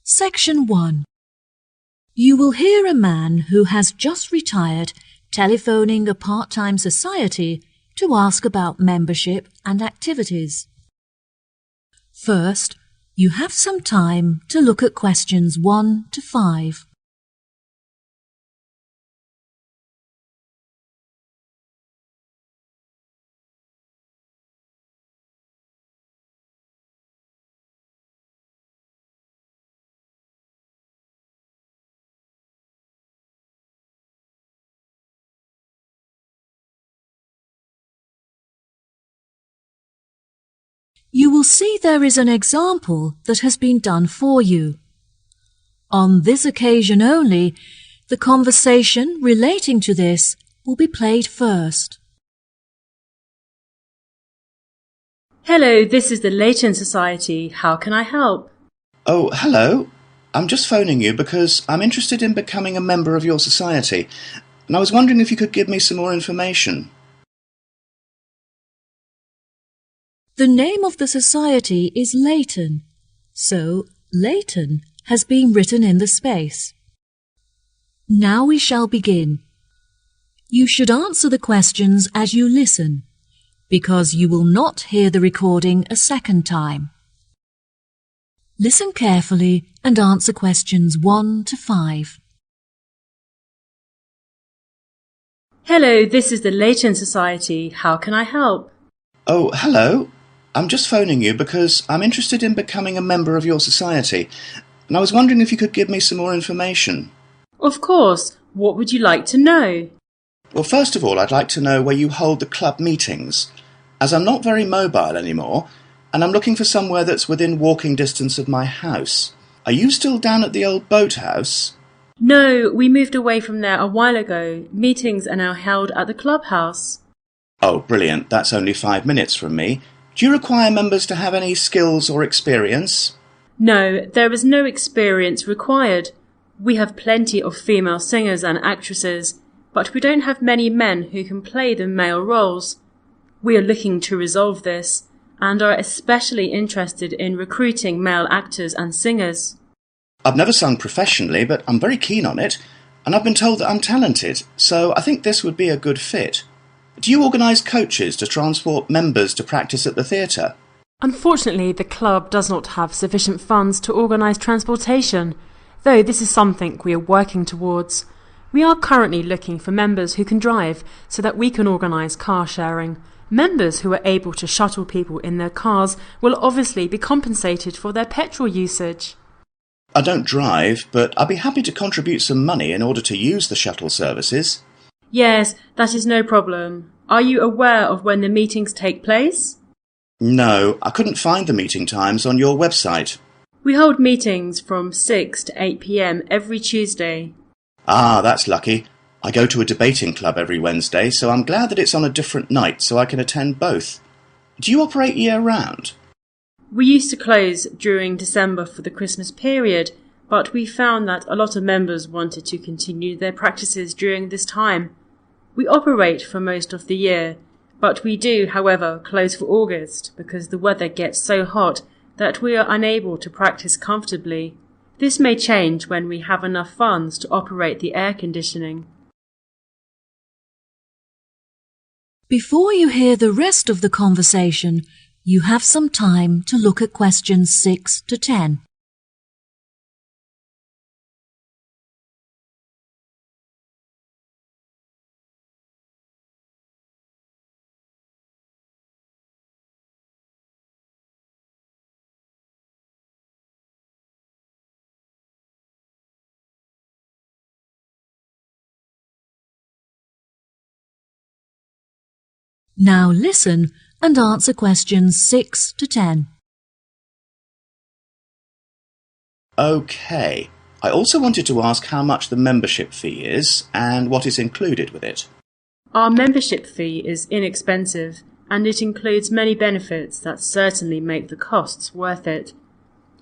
Section 1. You will hear a man who has just retired telephoning a part-time society to ask about membership and activities. First, you have some time to look at questions 1 to 5. You will see there is an example that has been done for you. On this occasion only, the conversation relating to this will be played first. Hello, this is the Leighton Society. How can I help? Oh, hello. I'm just phoning you because I'm interested in becoming a member of your society, and I was wondering if you could give me some more information. The name of the society is Leighton, so Leighton has been written in the space. Now we shall begin. You should answer the questions as you listen, because you will not hear the recording a second time. Listen carefully and answer questions 1 to 5. Hello, this is the Leighton Society. How can I help? Oh, hello. I'm just phoning you because I'm interested in becoming a member of your society, and I was wondering if you could give me some more information. Of course. What would you like to know? Well, first of all, I'd like to know where you hold the club meetings, as I'm not very mobile anymore, and I'm looking for somewhere that's within walking distance of my house. Are you still down at the old boathouse? No, we moved away from there a while ago. Meetings are now held at the clubhouse. Oh, brilliant. That's only 5 minutes from me. Do you require members to have any skills or experience? No, there is no experience required. We have plenty of female singers and actresses, but we don't have many men who can play the male roles. We are looking to resolve this, and are especially interested in recruiting male actors and singers. I've never sung professionally, but I'm very keen on it, and I've been told that I'm talented, so I think this would be a good fit. Do you organise coaches to transport members to practice at the theatre? Unfortunately, the club does not have sufficient funds to organise transportation, though this is something we are working towards. We are currently looking for members who can drive so that we can organise car sharing. Members who are able to shuttle people in their cars will obviously be compensated for their petrol usage. I don't drive, but I'd be happy to contribute some money in order to use the shuttle services. Yes, that is no problem. Are you aware of when the meetings take place? No, I couldn't find the meeting times on your website. We hold meetings from 6 to 8 p.m. every Tuesday. Ah, that's lucky. I go to a debating club every Wednesday, so I'm glad that it's on a different night so I can attend both. Do you operate year-round? We used to close during December for the Christmas period, but we found that a lot of members wanted to continue their practices during this time. We operate for most of the year, but we do, however, close for August because the weather gets so hot that we are unable to practice comfortably. This may change when we have enough funds to operate the air conditioning. Before you hear the rest of the conversation, you have some time to look at questions 6 to 10. Now listen and answer questions 6 to 10. OK. I also wanted to ask how much the membership fee is and what is included with it. Our membership fee is inexpensive and it includes many benefits that certainly make the costs worth it.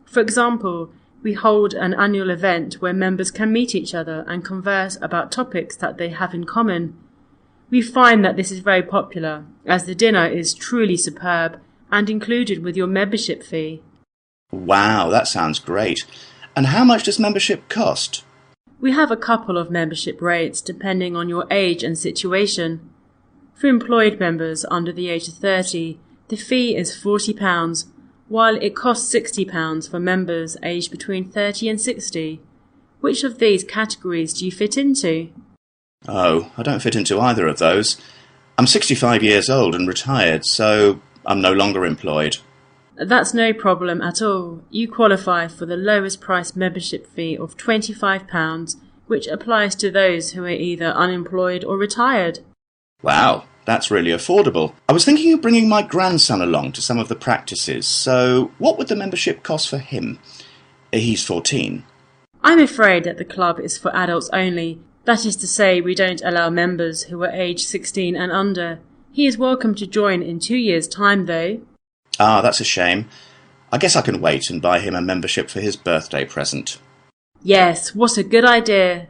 For example, We hold an annual event where members can meet each other and converse about topics that they have in common. We find that this is very popular, as the dinner is truly superb and included with your membership fee. Wow, that sounds great. And how much does membership cost? We have a couple of membership rates depending on your age and situation. For employed members under the age of 30, the fee is £40, while it costs £60 for members aged between 30 and 60. Which of these categories do you fit into? Oh, I don't fit into either of those. I'm 65 years old and retired, so I'm no longer employed. That's no problem at all. You qualify for the lowest price membership fee of £25, which applies to those who are either unemployed or retired. Wow, that's really affordable. I was thinking of bringing my grandson along to some of the practices, so what would the membership cost for him? He's 14. I'm afraid that the club is for adults only. That is to say, we don't allow members who are aged 16 and under. He is welcome to join in 2 years' time, though. Ah, that's a shame. I guess I can wait and buy him a membership for his birthday present. Yes, what a good idea.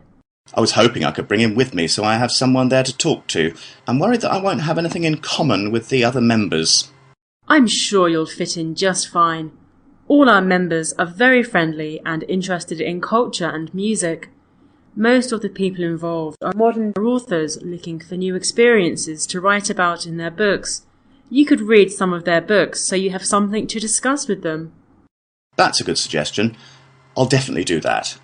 I was hoping I could bring him with me so I have someone there to talk to. I'm worried that I won't have anything in common with the other members. I'm sure you'll fit in just fine. All our members are very friendly and interested in culture and music. Most of the people involved are modern authors looking for new experiences to write about in their books. You could read some of their books so you have something to discuss with them. That's a good suggestion. I'll definitely do that.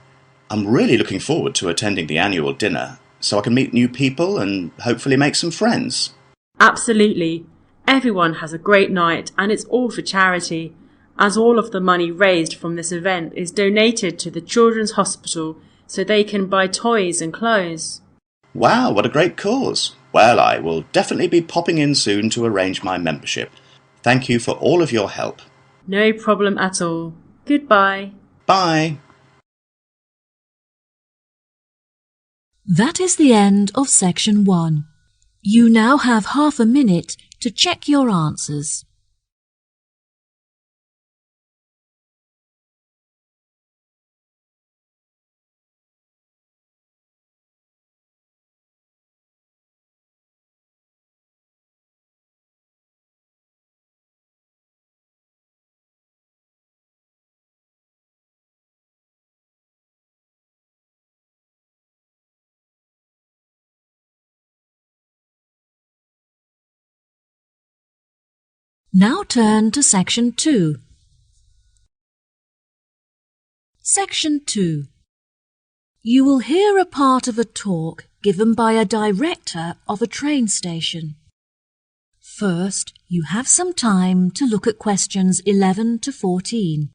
I'm really looking forward to attending the annual dinner so I can meet new people and hopefully make some friends. Absolutely. Everyone has a great night and it's all for charity, as all of the money raised from this event is donated to the Children's Hospital so they can buy toys and clothes. Wow, what a great cause. Well, I will definitely be popping in soon to arrange my membership. Thank you for all of your help. No problem at all. Goodbye. Bye. That is the end of section 1. You now have half a minute to check your answers. Now turn to section 2. Section 2. You will hear a part of a talk given by a director of a train station. First, you have some time to look at questions 11 to 14.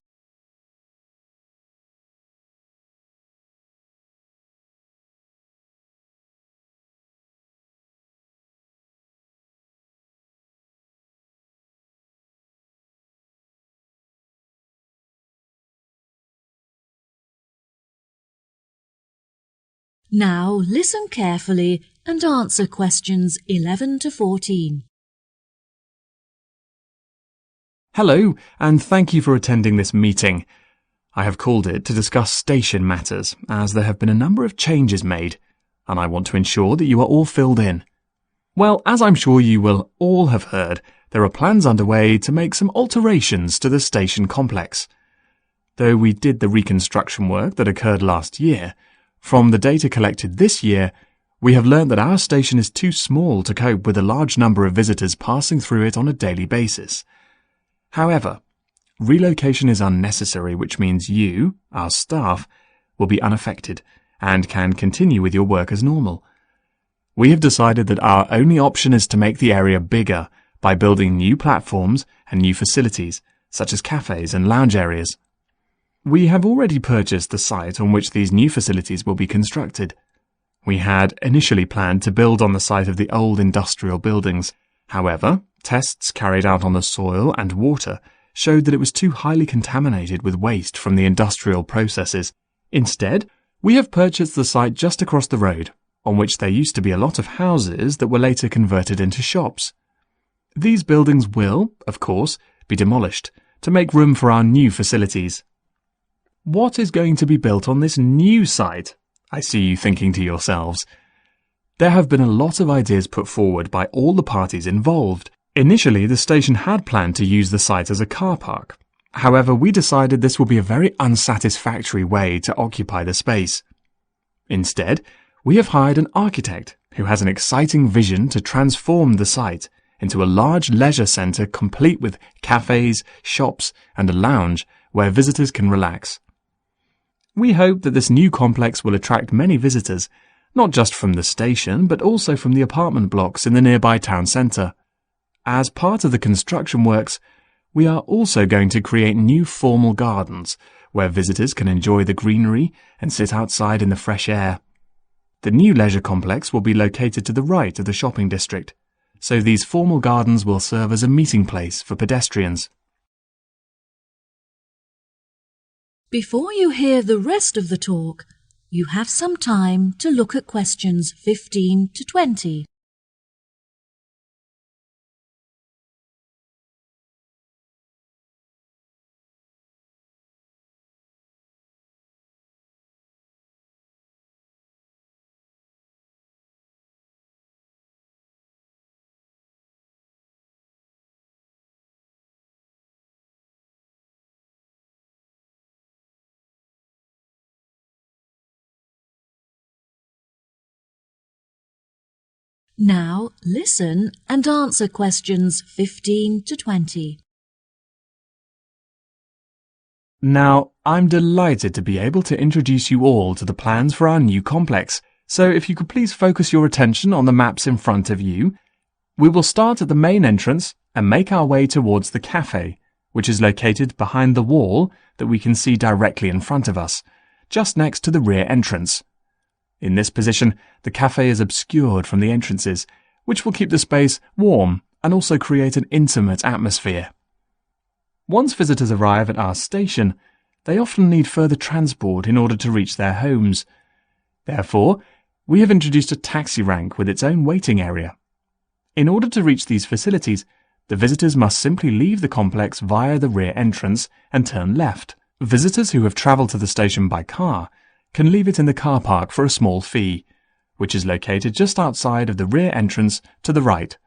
Now listen carefully and answer questions 11 to 14. Hello, and thank you for attending this meeting. I have called it to discuss station matters, as there have been a number of changes made, and I want to ensure that you are all filled in. Well, as I'm sure you will all have heard, there are plans underway to make some alterations to the station complex. Though we did the reconstruction work that occurred last year, from the data collected this year, we have learned that our station is too small to cope with a large number of visitors passing through it on a daily basis. However, relocation is unnecessary, which means you, our staff, will be unaffected and can continue with your work as normal. We have decided that our only option is to make the area bigger by building new platforms and new facilities, such as cafes and lounge areas. We have already purchased the site on which these new facilities will be constructed. We had initially planned to build on the site of the old industrial buildings. However, tests carried out on the soil and water showed that it was too highly contaminated with waste from the industrial processes. Instead, we have purchased the site just across the road, on which there used to be a lot of houses that were later converted into shops. These buildings will, of course, be demolished to make room for our new facilities. What is going to be built on this new site? I see you thinking to yourselves. There have been a lot of ideas put forward by all the parties involved. Initially, the station had planned to use the site as a car park. However, we decided this would be a very unsatisfactory way to occupy the space. Instead, we have hired an architect who has an exciting vision to transform the site into a large leisure centre complete with cafes, shops and a lounge where visitors can relax. We hope that this new complex will attract many visitors, not just from the station but also from the apartment blocks in the nearby town centre. As part of the construction works, we are also going to create new formal gardens where visitors can enjoy the greenery and sit outside in the fresh air. The new leisure complex will be located to the right of the shopping district, so these formal gardens will serve as a meeting place for pedestrians. Before you hear the rest of the talk, you have some time to look at questions 15 to 20. Now listen and answer questions 15 to 20. Now, I'm delighted to be able to introduce you all to the plans for our new complex, so if you could please focus your attention on the maps in front of you. We will start at the main entrance and make our way towards the cafe, which is located behind the wall that we can see directly in front of us, just next to the rear entrance. In this position, the cafe is obscured from the entrances, which will keep the space warm and also create an intimate atmosphere. Once visitors arrive at our station, they often need further transport in order to reach their homes. Therefore, we have introduced a taxi rank with its own waiting area. In order to reach these facilities, the visitors must simply leave the complex via the rear entrance and turn left. Visitors who have travelled to the station by car can leave it in the car park for a small fee, which is located just outside of the rear entrance to the right.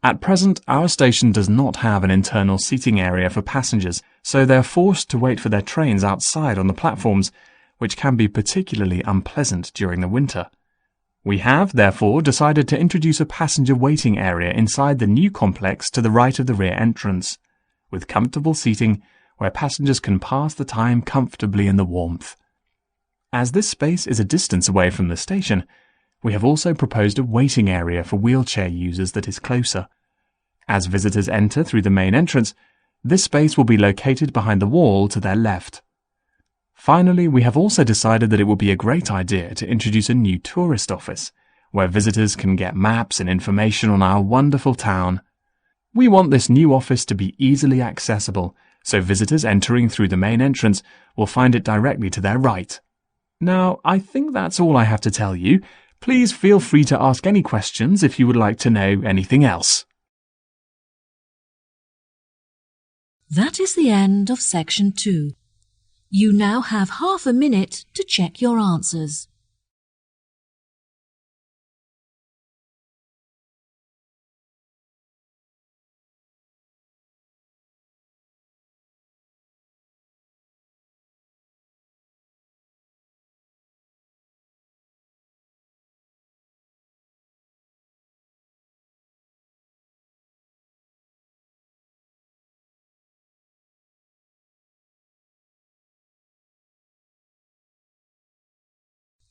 At present, our station does not have an internal seating area for passengers, so they are forced to wait for their trains outside on the platforms, which can be particularly unpleasant during the winter. We have, therefore, decided to introduce a passenger waiting area inside the new complex to the right of the rear entrance, with comfortable seating where passengers can pass the time comfortably in the warmth. As this space is a distance away from the station, we have also proposed a waiting area for wheelchair users that is closer. As visitors enter through the main entrance, this space will be located behind the wall to their left. Finally, we have also decided that it would be a great idea to introduce a new tourist office, where visitors can get maps and information on our wonderful town. We want this new office to be easily accessible, so visitors entering through the main entrance will find it directly to their right. Now, I think that's all I have to tell you. Please feel free to ask any questions if you would like to know anything else. That is the end of section 2. You now have half a minute to check your answers.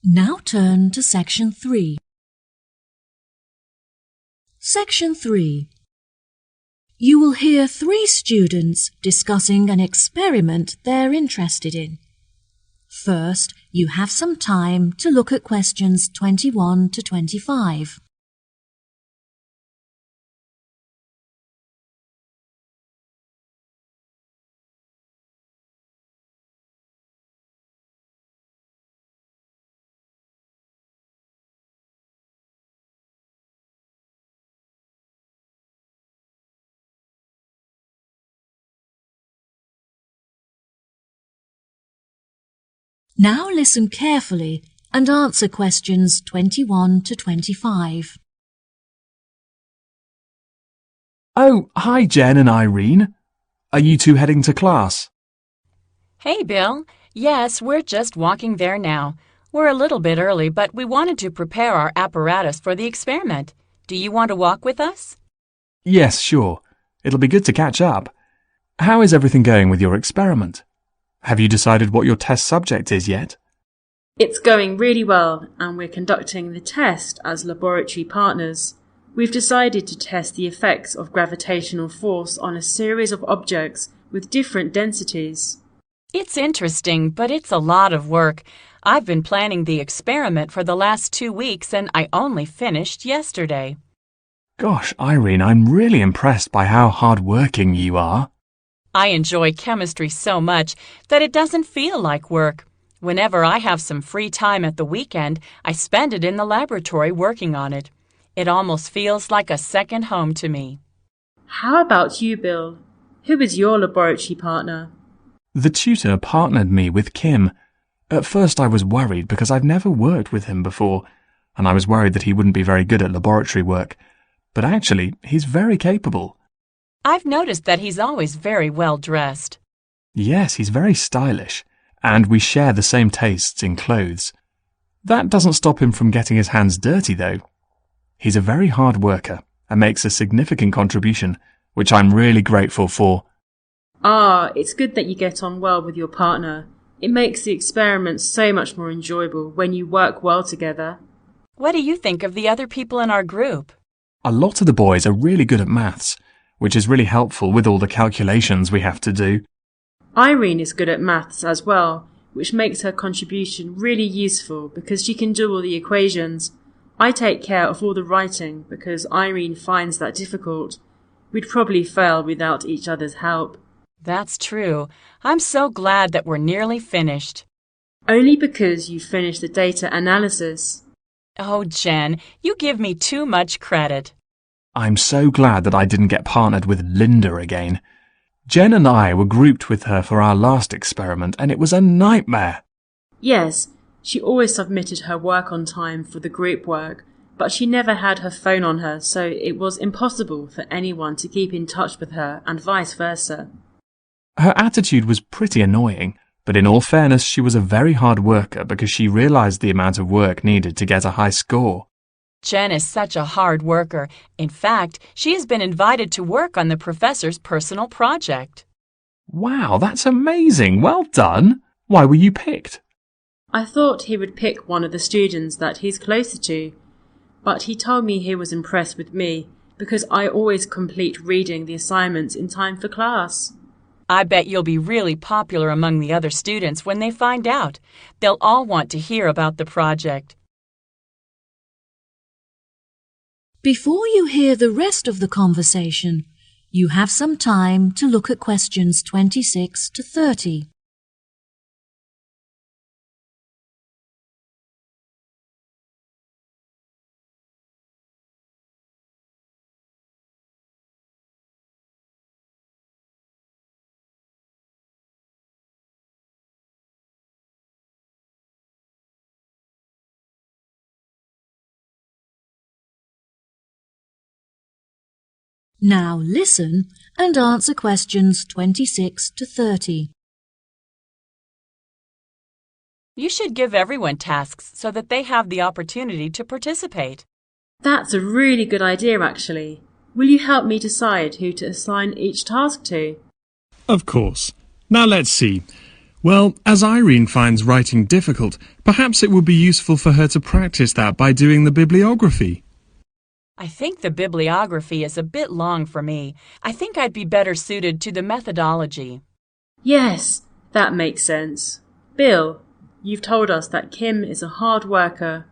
Now turn to section 3. Section 3. You will hear 3 students discussing an experiment they're interested in. First, you have some time to look at questions 21 to 25. Now listen carefully and answer questions 21 to 25. Oh, hi Jen and Irene. Are you two heading to class? Hey, Bill. Yes, we're just walking there now. We're a little bit early, but we wanted to prepare our apparatus for the experiment. Do you want to walk with us? Yes, sure. It'll be good to catch up. How is everything going with your experiment? Have you decided what your test subject is yet? It's going really well, and we're conducting the test as laboratory partners. We've decided to test the effects of gravitational force on a series of objects with different densities. It's interesting, but it's a lot of work. I've been planning the experiment for the last 2 weeks, and I only finished yesterday. Gosh, Irene, I'm really impressed by how hard-working you are. I enjoy chemistry so much that it doesn't feel like work. Whenever I have some free time at the weekend, I spend it in the laboratory working on it. It almost feels like a second home to me. How about you, Bill? Who is your laboratory partner? The tutor partnered me with Kim. At first I was worried because I've never worked with him before, and I was worried that he wouldn't be very good at laboratory work. But actually, he's very capable. I've noticed that he's always very well dressed. Yes, he's very stylish, and we share the same tastes in clothes. That doesn't stop him from getting his hands dirty, though. He's a very hard worker and makes a significant contribution, which I'm really grateful for. It's good that you get on well with your partner. It makes the experiment so much more enjoyable when you work well together. What do you think of the other people in our group? A lot of the boys are really good at maths, which is really helpful with all the calculations we have to do. Irene is good at maths as well, which makes her contribution really useful because she can do all the equations. I take care of all the writing because Irene finds that difficult. We'd probably fail without each other's help. That's true. I'm so glad that we're nearly finished. Only because you finished the data analysis. Oh, Jen, you give me too much credit. I'm so glad that I didn't get partnered with Linda again. Jen and I were grouped with her for our last experiment, and it was a nightmare. Yes, she always submitted her work on time for the group work, but she never had her phone on her, so it was impossible for anyone to keep in touch with her and vice versa. Her attitude was pretty annoying, but in all fairness, she was a very hard worker because she realized the amount of work needed to get a high score. Jen is such a hard worker. In fact, she has been invited to work on the professor's personal project. Wow, that's amazing. Well done. Why were you picked? I thought he would pick one of the students that he's closer to, but he told me he was impressed with me because I always complete reading the assignments in time for class. I bet you'll be really popular among the other students when they find out. They'll all want to hear about the project. Before you hear the rest of the conversation, you have some time to look at questions 26 to 30. Now listen and answer questions 26 to 30. You should give everyone tasks so that they have the opportunity to participate. That's a really good idea, actually. Will you help me decide who to assign each task to? Of course. Now let's see. Well, as Irene finds writing difficult, perhaps it would be useful for her to practice that by doing the bibliography. I think the bibliography is a bit long for me. I think I'd be better suited to the methodology. Yes, that makes sense. Bill, you've told us that Kim is a hard worker,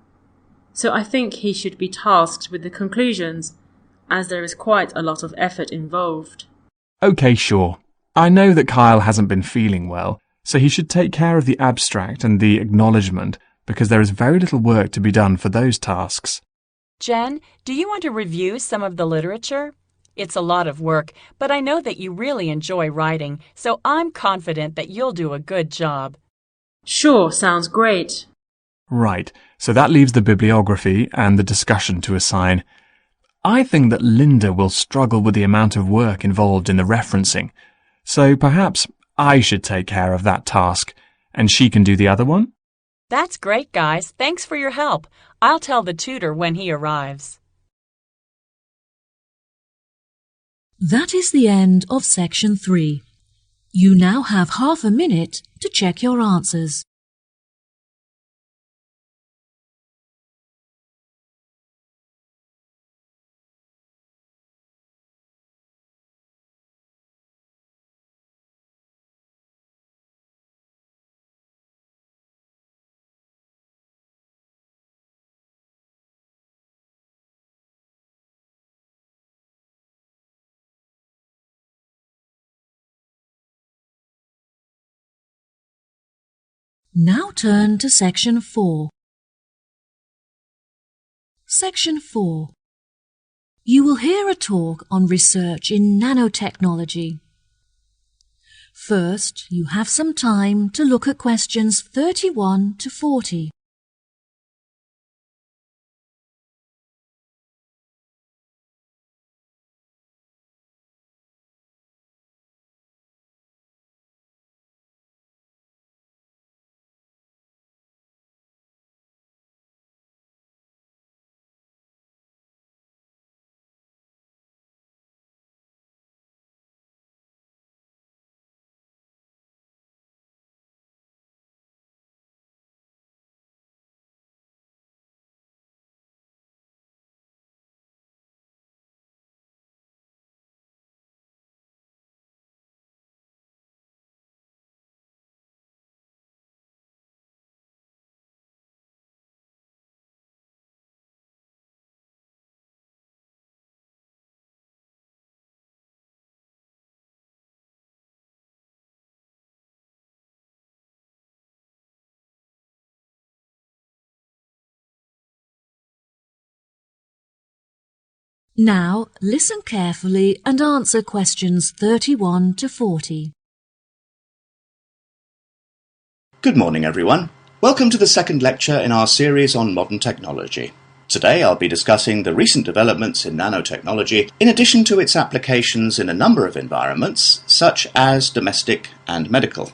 so I think he should be tasked with the conclusions, as there is quite a lot of effort involved. Okay, sure. I know that Kyle hasn't been feeling well, so he should take care of the abstract and the acknowledgement because there is very little work to be done for those tasks. Jen, do you want to review some of the literature? It's a lot of work, but I know that you really enjoy writing, so I'm confident that you'll do a good job. Sure, sounds great. Right, so that leaves the bibliography and the discussion to assign. I think that Linda will struggle with the amount of work involved in the referencing, so perhaps I should take care of that task, and she can do the other one? That's great, guys. Thanks for your help. I'll tell the tutor when he arrives. That is the end of section 3. You now have half a minute to check your answers. Now turn to section 4. Section 4. You will hear a talk on research in nanotechnology. First, you have some time to look at questions 31 to 40. Now, listen carefully and answer questions 31 to 40. Good morning, everyone. Welcome to the second lecture in our series on modern technology. Today I'll be discussing the recent developments in nanotechnology in addition to its applications in a number of environments, such as domestic and medical.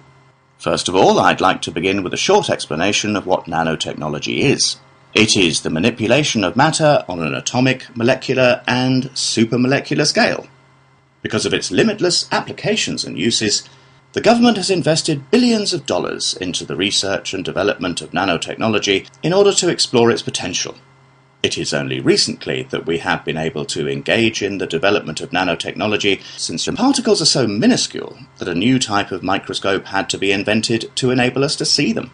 First of all, I'd like to begin with a short explanation of what nanotechnology is. It is the manipulation of matter on an atomic, molecular and supramolecular scale. Because of its limitless applications and uses, the government has invested billions of dollars into the research and development of nanotechnology in order to explore its potential. It is only recently that we have been able to engage in the development of nanotechnology, since the particles are so minuscule that a new type of microscope had to be invented to enable us to see them.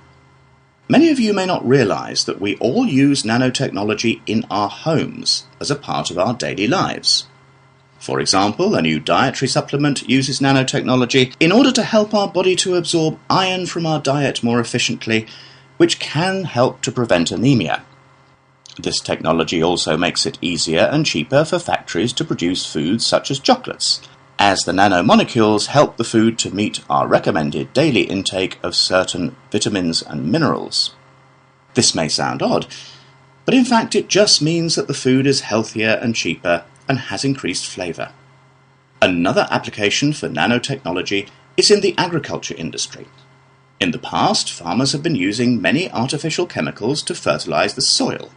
Many of you may not realize that we all use nanotechnology in our homes as a part of our daily lives. For example, a new dietary supplement uses nanotechnology in order to help our body to absorb iron from our diet more efficiently, which can help to prevent anemia. This technology also makes it easier and cheaper for factories to produce foods such as chocolates, as the nanomolecules help the food to meet our recommended daily intake of certain vitamins and minerals. This may sound odd, but in fact it just means that the food is healthier and cheaper and has increased flavour. Another application for nanotechnology is in the agriculture industry. In the past, farmers have been using many artificial chemicals to fertilise the soil,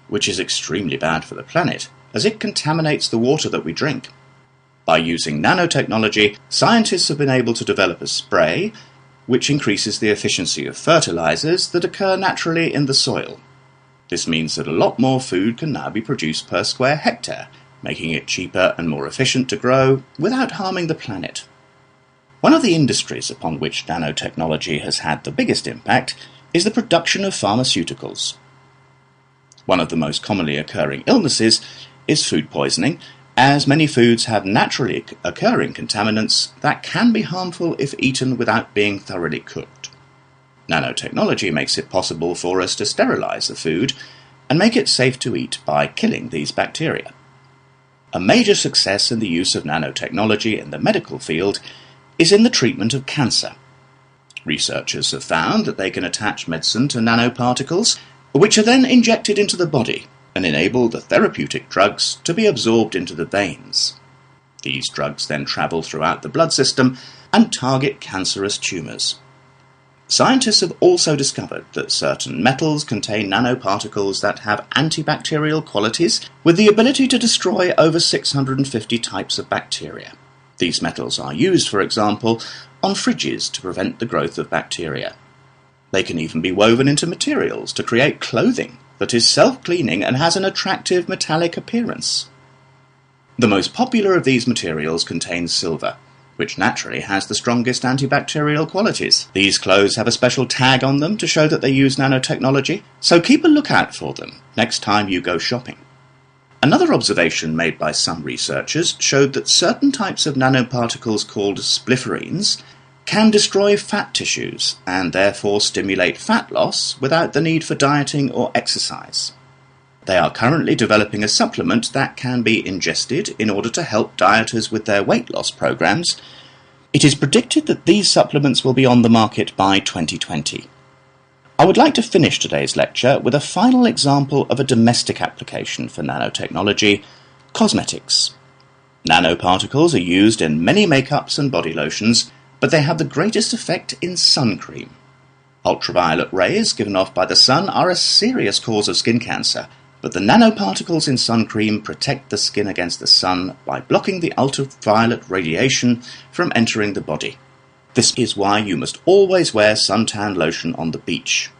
which is extremely bad for the planet, as it contaminates the water that we drink. By using nanotechnology, scientists have been able to develop a spray which increases the efficiency of fertilizers that occur naturally in the soil. This means that a lot more food can now be produced per square hectare, making it cheaper and more efficient to grow without harming the planet. One of the industries upon which nanotechnology has had the biggest impact is the production of pharmaceuticals. One of the most commonly occurring illnesses is food poisoning, as many foods have naturally occurring contaminants that can be harmful if eaten without being thoroughly cooked. Nanotechnology makes it possible for us to sterilize the food and make it safe to eat by killing these bacteria. A major success in the use of nanotechnology in the medical field is in the treatment of cancer. Researchers have found that they can attach medicine to nanoparticles, which are then injected into the body and enable the therapeutic drugs to be absorbed into the veins. These drugs then travel throughout the blood system and target cancerous tumours. Scientists have also discovered that certain metals contain nanoparticles that have antibacterial qualities with the ability to destroy over 650 types of bacteria. These metals are used, for example, on fridges to prevent the growth of bacteria. They can even be woven into materials to create clothing that is self-cleaning and has an attractive metallic appearance. The most popular of these materials contains silver, which naturally has the strongest antibacterial qualities. These clothes have a special tag on them to show that they use nanotechnology, so keep a lookout for them next time you go shopping. Another observation made by some researchers showed that certain types of nanoparticles called splifferines can destroy fat tissues and therefore stimulate fat loss without the need for dieting or exercise. They are currently developing a supplement that can be ingested in order to help dieters with their weight loss programs. It is predicted that these supplements will be on the market by 2020. I would like to finish today's lecture with a final example of a domestic application for nanotechnology: cosmetics. Nanoparticles are used in many makeups and body lotions, but they have the greatest effect in sun cream. Ultraviolet rays given off by the sun are a serious cause of skin cancer, but the nanoparticles in sun cream protect the skin against the sun by blocking the ultraviolet radiation from entering the body. This is why you must always wear suntan lotion on the beach.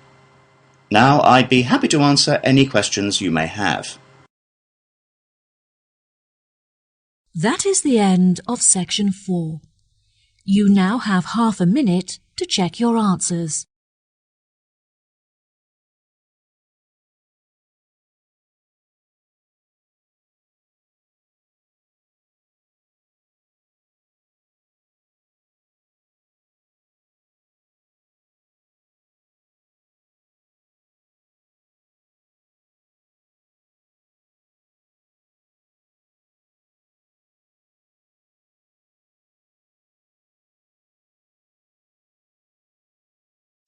Now, I'd be happy to answer any questions you may have. That is the end of section 4. You now have half a minute to check your answers.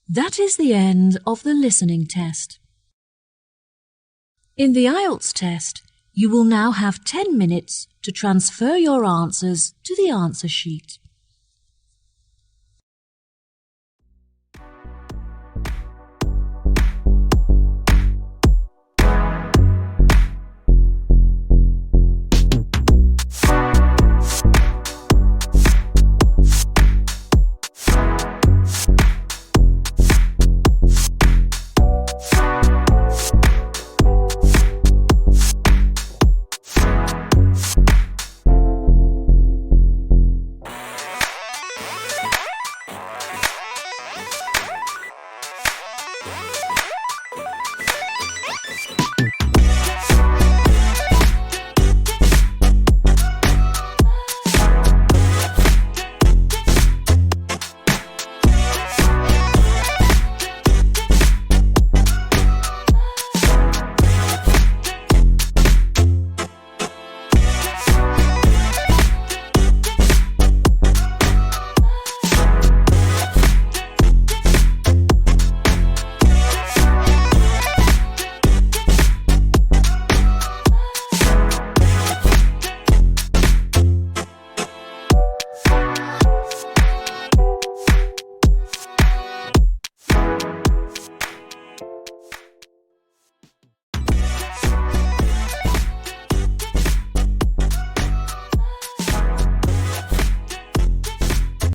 That is the end of the listening test. In the IELTS test, you will now have 10 minutes to transfer your answers to the answer sheet.